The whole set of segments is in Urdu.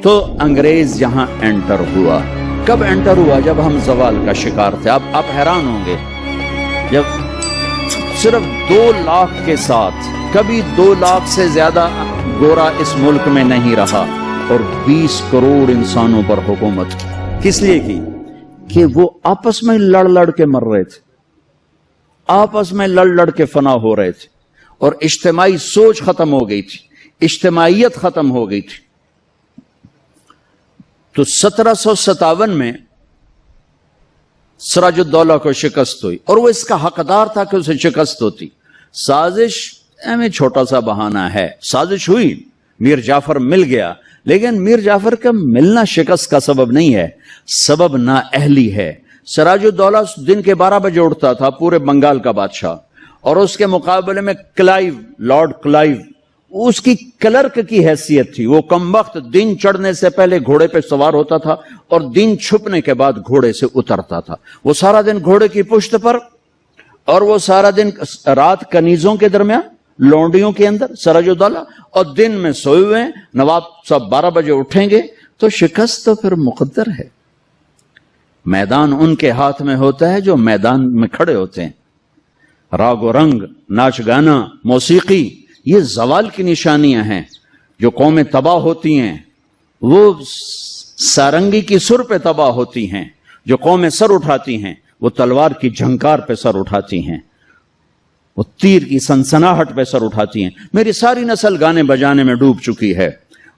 تو انگریز یہاں انٹر ہوا. کب انٹر ہوا؟ جب ہم زوال کا شکار تھے. اب آپ حیران ہوں گے، جب صرف 2 لاکھ کے ساتھ، کبھی 2 لاکھ سے زیادہ گورا اس ملک میں نہیں رہا، اور 20 کروڑ انسانوں پر حکومت کس لیے کی؟ کہ وہ آپس میں لڑ کے مر رہے تھے، آپس میں لڑ کے فنا ہو رہے تھے، اور اجتماعی سوچ ختم ہو گئی تھی، اجتماعیت ختم ہو گئی تھی. تو 1757 میں سراج الدولہ کو شکست ہوئی، اور وہ اس کا حقدار تھا کہ اسے شکست ہوتی. سازش میں چھوٹا سا بہانہ ہے، سازش ہوئی، میر جعفر مل گیا، لیکن میر جعفر کا ملنا شکست کا سبب نہیں ہے، سبب نااہلی ہے. سراج الدولہ دن کے 12 بجے اٹھتا تھا، پورے بنگال کا بادشاہ، اور اس کے مقابلے میں کلائیو، لارڈ کلائیو، اس کی کلرک کی حیثیت تھی. وہ کم وقت دن چڑھنے سے پہلے گھوڑے پہ سوار ہوتا تھا اور دن چھپنے کے بعد گھوڑے سے اترتا تھا. وہ سارا دن گھوڑے کی پشت پر، اور وہ سارا دن رات کنیزوں کے درمیان، لونڈیوں کے اندر سراج الدولہ، اور دن میں سوئے ہوئے ہیں. نواب صاحب 12 بجے اٹھیں گے تو شکست تو پھر مقدر ہے. میدان ان کے ہاتھ میں ہوتا ہے جو میدان میں کھڑے ہوتے ہیں. راگ و رنگ، ناچ گانا، موسیقی، یہ زوال کی نشانیاں ہیں. جو قومیں تباہ ہوتی ہیں وہ سارنگی کی سر پہ تباہ ہوتی ہیں. جو قومیں سر اٹھاتی ہیں وہ تلوار کی جھنکار پہ سر اٹھاتی ہیں، وہ تیر کی سنسناہٹ پہ سر اٹھاتی ہیں. میری ساری نسل گانے بجانے میں ڈوب چکی ہے،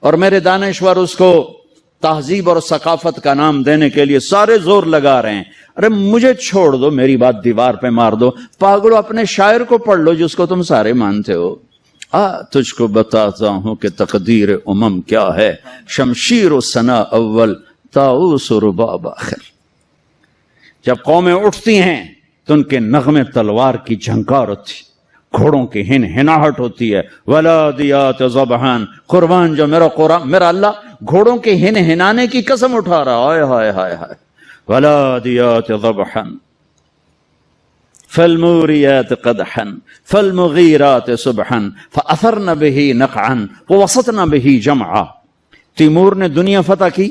اور میرے دانشور اس کو تہذیب اور ثقافت کا نام دینے کے لیے سارے زور لگا رہے ہیں. ارے مجھے چھوڑ دو، میری بات دیوار پہ مار دو. پاگلو، اپنے شاعر کو پڑھ لو جس کو تم سارے مانتے ہو. تجھ کو بتاتا ہوں کہ تقدیر امم کیا ہے، شمشیر و ثنا اول، طاؤس و رباب آخر. جب قومیں اٹھتی ہیں تو ان کے نغمے تلوار کی جھنکار ہوتی، گھوڑوں کی ہن ہناہٹ ہوتی ہے. ولادیات ذبحان، قربان جو میرا قرآن، میرا اللہ گھوڑوں کے ہن ہنانے کی قسم اٹھا رہا. ہائے ہائے ہائے ہائے. ولادیات ذبحان فالموریات قدحا فالمغیرات صبحا فاثرن به نقعا ووسطن به جمعا. تیمور نے دنیا فتح کی،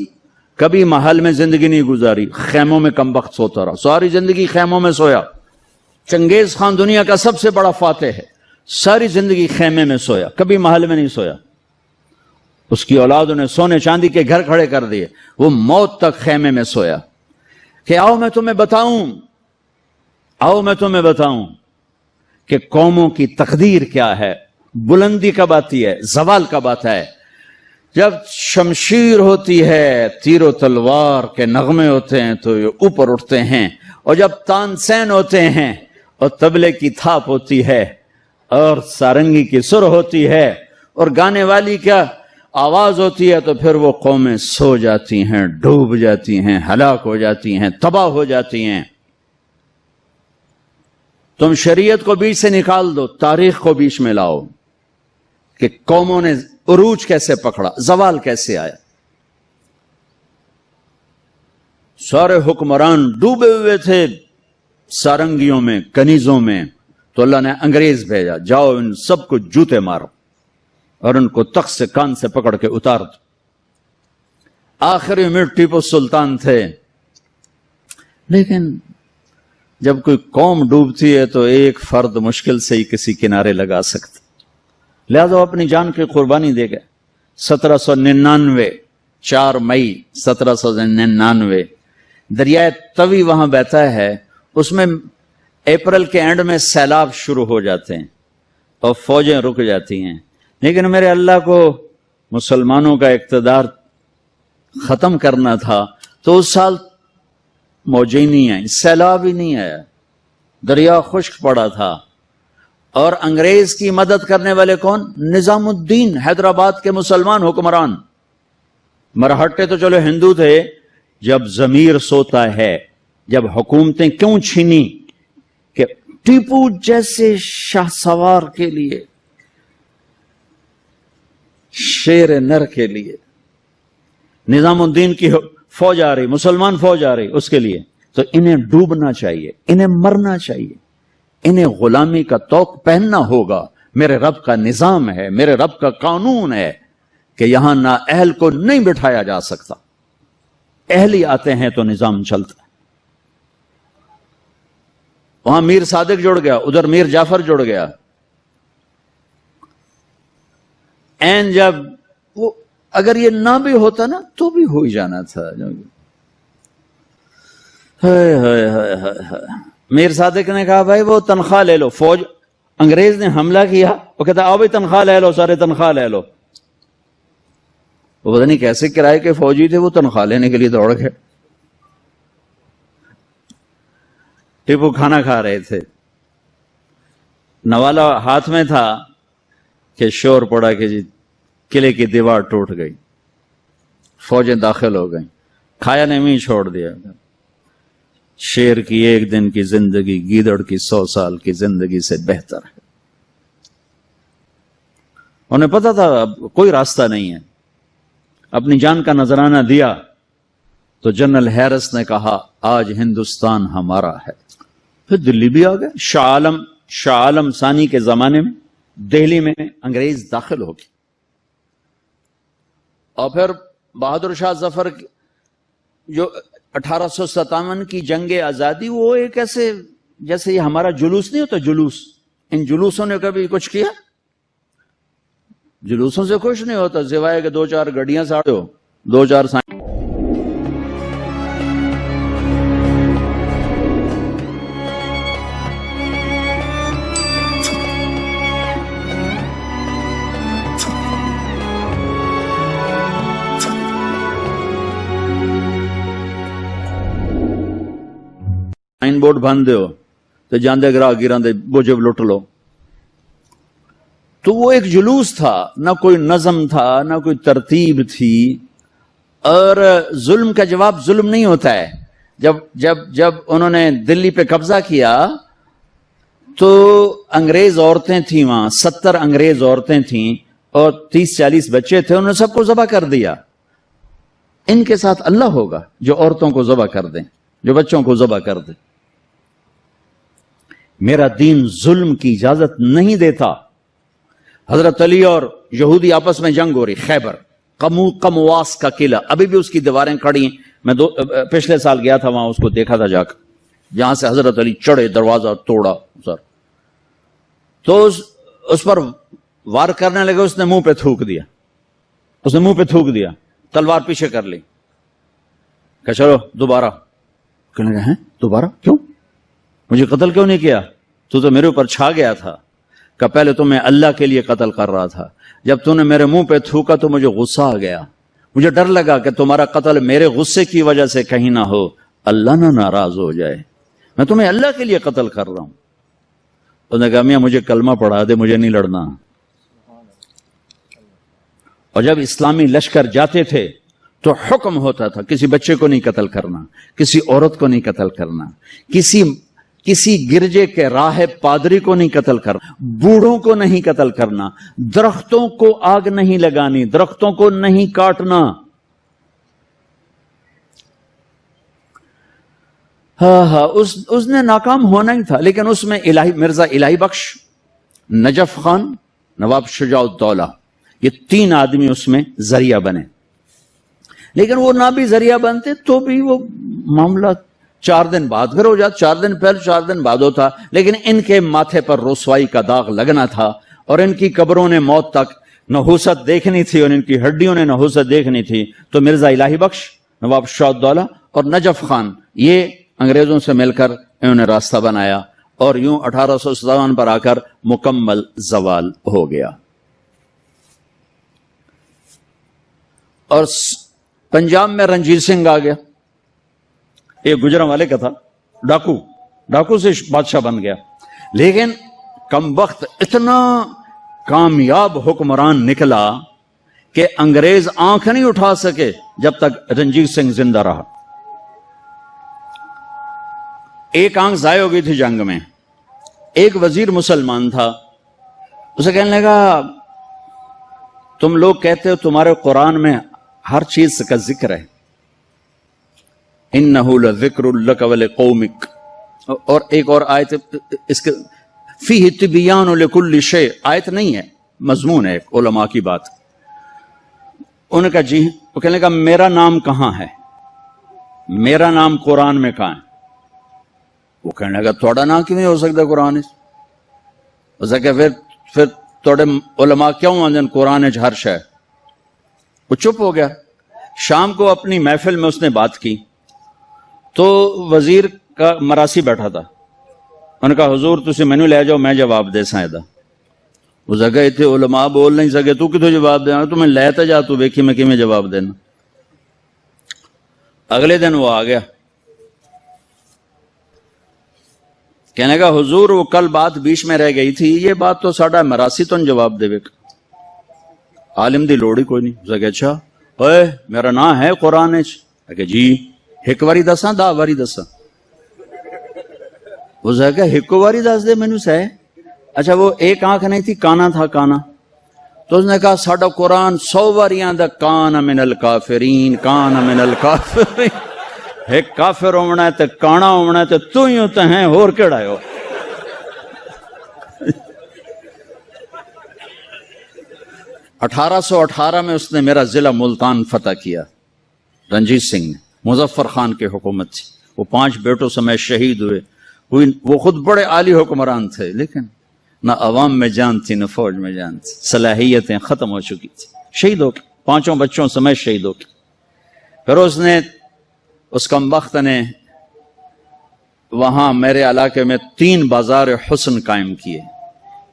کبھی محل میں زندگی نہیں گزاری، خیموں میں کم وقت سوتا رہا، ساری زندگی خیموں میں سویا. چنگیز خان دنیا کا سب سے بڑا فاتح ہے، ساری زندگی خیمے میں سویا، کبھی محل میں نہیں سویا. اس کی اولادوں نے سونے چاندی کے گھر کھڑے کر دیے، وہ موت تک خیمے میں سویا. کہ آؤ میں تمہیں بتاؤں، آؤ میں تمہیں بتاؤں کہ قوموں کی تقدیر کیا ہے. بلندی کب آتی ہے؟ زوال کب آتا ہے؟ جب شمشیر ہوتی ہے، تیر و تلوار کے نغمے ہوتے ہیں تو یہ اوپر اٹھتے ہیں، اور جب تان سین ہوتے ہیں اور طبلے کی تھاپ ہوتی ہے اور سارنگی کی سر ہوتی ہے اور گانے والی کیا آواز ہوتی ہے، تو پھر وہ قومیں سو جاتی ہیں، ڈوب جاتی ہیں، ہلاک ہو جاتی ہیں، تباہ ہو جاتی ہیں. تم شریعت کو بیچ سے نکال دو، تاریخ کو بیچ میں لاؤ کہ قوموں نے عروج کیسے پکڑا، زوال کیسے آیا. سارے حکمران ڈوبے ہوئے تھے سارنگیوں میں، کنیزوں میں، تو اللہ نے انگریز بھیجا، جاؤ ان سب کو جوتے مارو اور ان کو تخت سے کان سے پکڑ کے اتار دو. آخری میں ٹیپو سلطان تھے، لیکن جب کوئی قوم ڈوبتی ہے تو ایک فرد مشکل سے ہی کسی کنارے لگا سکتا، لہذا وہ اپنی جان کی قربانی دے گئے. 1799 4 مئی 1799 دریائے توی وہاں بہتا ہے، اس میں اپریل کے اینڈ میں سیلاب شروع ہو جاتے ہیں اور فوجیں رک جاتی ہیں. لیکن میرے اللہ کو مسلمانوں کا اقتدار ختم کرنا تھا، تو اس سال موجیں نہیں آئی، سیلاب ہی نہیں آیا، دریا خشک پڑا تھا. اور انگریز کی مدد کرنے والے کون؟ نظام الدین، حیدرآباد کے مسلمان حکمران. مرہٹے تو چلو ہندو تھے. جب ضمیر سوتا ہے، جب حکومتیں کیوں چھینی؟ کہ ٹیپو جیسے شاہ سوار کے لیے، شیر نر کے لیے نظام الدین کی فوج آ رہی، مسلمان فوج آ رہی، اس کے لیے تو انہیں ڈوبنا چاہیے، انہیں مرنا چاہیے، انہیں غلامی کا طوق پہننا ہوگا. میرے رب کا نظام ہے، میرے رب کا قانون ہے کہ یہاں نااہل کو نہیں بٹھایا جا سکتا، اہل ہی آتے ہیں تو نظام چلتا ہے۔ وہاں میر صادق جڑ گیا، ادھر میر جعفر جڑ گیا۔ این جب وہ اگر یہ نہ بھی ہوتا نا تو بھی ہو ہی جانا تھا۔ میر صادق نے کہا بھائی وہ تنخواہ لے لو، فوج انگریز نے حملہ کیا، وہ کہتا آؤ بھائی تنخواہ لے لو، سارے تنخواہ لے لو۔ وہ پتہ نہیں کیسے کرائے کے فوجی تھے، وہ تنخواہ لینے کے لیے دوڑ گئے۔ ٹیپو کھانا کھا رہے تھے، نوالا ہاتھ میں تھا کہ شور پڑا کہ جی قلعے کی دیوار ٹوٹ گئی، فوجیں داخل ہو گئیں، کھایا نے بھی چھوڑ دیا۔ شیر کی ایک دن کی زندگی گیدڑ کی 100 سال کی زندگی سے بہتر ہے۔ انہیں پتا تھا اب کوئی راستہ نہیں ہے، اپنی جان کا نذرانہ دیا تو جنرل ہیرس نے کہا آج ہندوستان ہمارا ہے۔ پھر دلی بھی آ گئے۔ شاہ عالم ثانی کے زمانے میں دہلی میں انگریز داخل ہو گئے، اور پھر بہادر شاہ ظفر جو 1857 کی جنگ آزادی، وہ ایک ایسے جیسے یہ ہمارا جلوس نہیں ہوتا، جلوس، ان جلوسوں نے کبھی کچھ کیا؟ جلوسوں سے کچھ نہیں ہوتا سوائے کہ 2-4 گڈیاں ساڑھے ہو، 2-4 سائن بورڈ بند ہو تو جاندے گراہ گراندے بوجب لٹ لو۔ تو وہ ایک جلوس تھا، نہ کوئی نظم تھا، نہ کوئی ترتیب تھی۔ اور ظلم کا جواب ظلم نہیں ہوتا ہے۔ جب انہوں نے دلی پہ قبضہ کیا تو انگریز عورتیں تھیں وہاں، 70 انگریز عورتیں تھیں اور 30-40 بچے تھے، انہوں نے سب کو ذبح کر دیا۔ ان کے ساتھ اللہ ہوگا جو عورتوں کو ذبح کر دیں، جو بچوں کو ذبح کر دیں۔ میرا دین ظلم کی اجازت نہیں دیتا۔ حضرت علی اور یہودی آپس میں جنگ ہو رہی، خیبر قمواس کا قلعہ، ابھی بھی اس کی دیواریں کھڑی ہیں۔ میں پچھلے سال گیا تھا وہاں، اس کو دیکھا تھا جا کر، جہاں سے حضرت علی چڑھے، دروازہ توڑا سر، تو اس پر وار کرنے لگے، اس نے منہ پہ تھوک دیا، تلوار پیچھے کر لی، کہ چلو دوبارہ۔ کہنے لگے ہیں دوبارہ کیوں؟ مجھے قتل کیوں نہیں کیا؟ تو میرے اوپر چھا گیا تھا کہ پہلے تو میں اللہ کے لیے قتل کر رہا تھا، جب تو نے میرے منہ پہ تھوکا تو مجھے غصہ آ گیا، مجھے ڈر لگا کہ تمہارا قتل میرے غصے کی وجہ سے کہیں نہ ہو، اللہ نہ ناراض ہو جائے، میں تمہیں اللہ کے لیے قتل کر رہا ہوں۔ انہوں نے کہا میاں مجھے کلمہ پڑھا دے، مجھے نہیں لڑنا۔ اور جب اسلامی لشکر جاتے تھے تو حکم ہوتا تھا کسی بچے کو نہیں قتل کرنا، کسی عورت کو نہیں قتل کرنا، کسی گرجے کے راہب پادری کو نہیں قتل کرنا، بوڑھوں کو نہیں قتل کرنا، درختوں کو آگ نہیں لگانی، درختوں کو نہیں کاٹنا۔ اس نے ناکام ہونا ہی تھا، لیکن اس میں مرزا الہی بخش، نجف خان، نواب شجاع الدولہ، یہ 3 آدمی اس میں ذریعہ بنے۔ لیکن وہ نہ بھی ذریعہ بنتے تو بھی وہ معاملہ 4 دن بعد پھر ہو جاتا، 4 دن پہلے 4 دن بعد ہوتا، لیکن ان کے ماتھے پر رسوائی کا داغ لگنا تھا، اور ان کی قبروں نے موت تک نحوست دیکھنی تھی، اور ان کی ہڈیوں نے نحوست دیکھنی تھی۔ تو مرزا الہی بخش، نواب شجاع الدولہ اور نجف خان، یہ انگریزوں سے مل کر انہوں نے راستہ بنایا، اور یوں 1857 پر آ کر مکمل زوال ہو گیا۔ اور پنجاب میں رنجیت سنگھ آ گیا، ایک گجرانوالے کا تھا، ڈاکو سے بادشاہ بن گیا، لیکن کم وقت اتنا کامیاب حکمران نکلا کہ انگریز آنکھ نہیں اٹھا سکے جب تک رنجیت سنگھ زندہ رہا۔ ایک آنکھ ضائع ہو گئی تھی جنگ میں۔ ایک وزیر مسلمان تھا، اسے کہنے لگا تم لوگ کہتے ہو تمہارے قرآن میں ہر چیز کا ذکر ہے، انہ لذکر لک ولقومک، اور ایک اور آیت اس کے فیہ تبیان لکل شیء، آیت نہیں ہے، مضمون ہے، علماء کی بات۔ انہوں نے کہا جی. وہ کہنے لگا میرا نام کہاں ہے, میرا نام قرآن میں کہاں ہے؟ وہ کہنے لگا تھوڑا نام کیوں نہیں ہو سکتا قرآن؟ اس کہ پھر توڑے علماء کیوں آندن قرآن ہر شے. وہ چپ ہو گیا. شام کو اپنی محفل میں اس نے بات کی تو وزیر کا مراسی بیٹھا تھا. انہوں نے کہا حضور تسی مینو لے جاؤ میں جواب دے سا دا. اس جگہ اتنے علماء بول نہیں سکے تو کتوں جواب دینا, تو میں لے تے جا تو ویکھی میں کیویں جواب دینا. اگلے دن وہ آ گیا. کہنے کا حضور وہ کل بات بیچ میں رہ گئی تھی, یہ بات تو ساڈا مراسی تو جواب دے. عالم دی لوڑ ہی کوئی نہیں. اس کہ اچھا اوے میرا نام ہے قرآن کہ جی ایک واری دساں 10 واری دساں. اس کہ ایک واری دس دے مینوں سہ. اچھا وہ ایک آنکھ نہیں تھی, کانا تھا کانا. تو اس نے کہا ساڈا قرآن 100 واریاں دا کان من الکافرین کان من الکافرین. ایک کافر ہونا ہے تے کانا ہونا ہے تے تو ہی ہوتا ہے اور کیڑا ہو. اٹھارہ سو 18 میں اس نے میرا ضلع ملتان فتح کیا. رنجیت سنگھ نے, مظفر خان کی حکومت تھی. وہ 5 بیٹوں سمیت شہید ہوئے. وہ خود بڑے عالی حکمران تھے لیکن نہ عوام میں جان تھی نہ فوج میں جان تھی. صلاحیتیں ختم ہو چکی تھی. شہید ہو کے 5 بچوں سمیت شہید ہو کے. پھر اس کمبخت نے وہاں میرے علاقے میں 3 بازار حسن قائم کیے.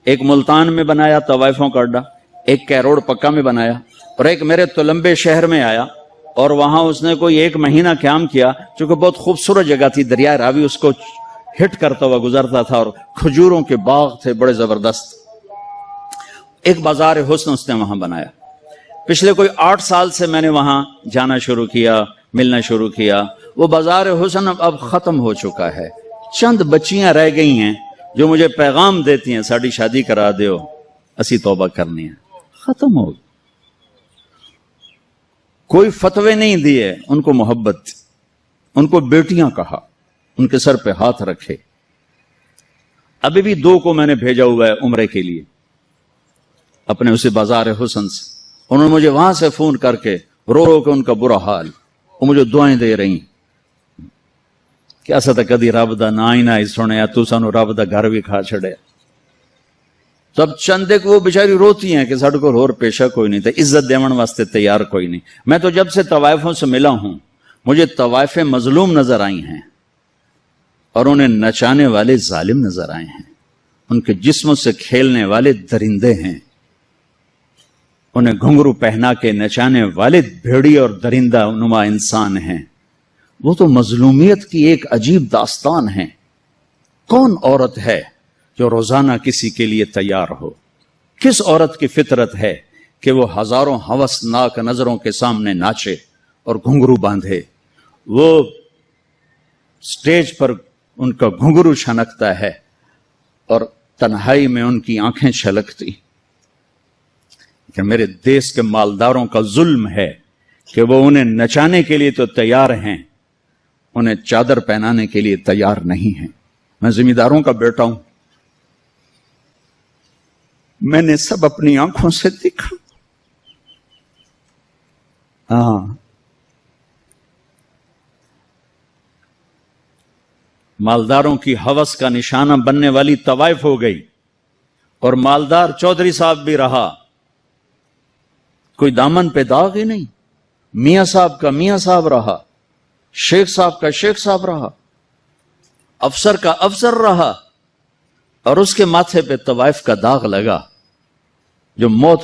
ایک ملتان میں بنایا طوائفوں کا اڈا, ایک کیروڑ پکا میں بنایا, اور ایک میرے تلمبے شہر میں آیا. اور وہاں اس نے کوئی 1 مہینہ قیام کیا, چونکہ بہت خوبصورت جگہ تھی. دریائے راوی اس کو ہٹ کرتا ہوا گزرتا تھا اور کھجوروں کے باغ تھے بڑے زبردست. ایک بازار حسن اس نے وہاں بنایا. پچھلے کوئی 8 سال سے میں نے وہاں جانا شروع کیا, ملنا شروع کیا. وہ بازار حسن اب ختم ہو چکا ہے. چند بچیاں رہ گئی ہیں جو مجھے پیغام دیتی ہیں ساڑی شادی کرا دیو, اسی توبہ کرنی ہے. ختم ہو. کوئی فتوے نہیں دیے, ان کو محبت, ان کو بیٹیاں کہا, ان کے سر پہ ہاتھ رکھے. ابھی بھی 2 کو میں نے بھیجا ہوا ہے عمرے کے لیے اپنے اسی بازار حسن سے. انہوں نے مجھے وہاں سے فون کر کے رو رو کے ان کا برا حال, وہ مجھے دعائیں دے رہی ہیں. کیا ستا کدی رب دا نا ہی نہ ہی سنیا, تو سانو رب دا گھر بھی کھا چھڑیا. تب چند ایک وہ بیچاری روتی ہیں کہ ساڈے کول ہور پیشہ کوئی نہیں تھا, عزت دیون واسطے تیار کوئی نہیں. میں تو جب سے طوائفوں سے ملا ہوں مجھے طوائفیں مظلوم نظر آئی ہیں اور انہیں نچانے والے ظالم نظر آئے ہیں. ان کے جسموں سے کھیلنے والے درندے ہیں, انہیں گھنگرو پہنا کے نچانے والے بھیڑی اور درندہ نما انسان ہیں. وہ تو مظلومیت کی ایک عجیب داستان ہے. کون عورت ہے جو روزانہ کسی کے لیے تیار ہو؟ کس عورت کی فطرت ہے کہ وہ ہزاروں ہوسناک نظروں کے سامنے ناچے اور گھنگرو باندھے؟ وہ سٹیج پر ان کا گھنگرو چھنکتا ہے اور تنہائی میں ان کی آنکھیں چھلکتی. کہ میرے دیس کے مالداروں کا ظلم ہے کہ وہ انہیں نچانے کے لیے تو تیار ہیں, انہیں چادر پہنانے کے لیے تیار نہیں ہیں. میں زمینداروں کا بیٹا ہوں, میں نے سب اپنی آنکھوں سے دیکھا. مالداروں کی ہوس کا نشانہ بننے والی طوائف ہو گئی, اور مالدار چودھری صاحب بھی رہا, کوئی دامن پہ داغ ہی نہیں. میاں صاحب کا میاں صاحب رہا, شیخ صاحب کا شیخ صاحب رہا, افسر کا افسر رہا, اور اس کے ماتھے پہ طوائف کا داغ لگا جو موت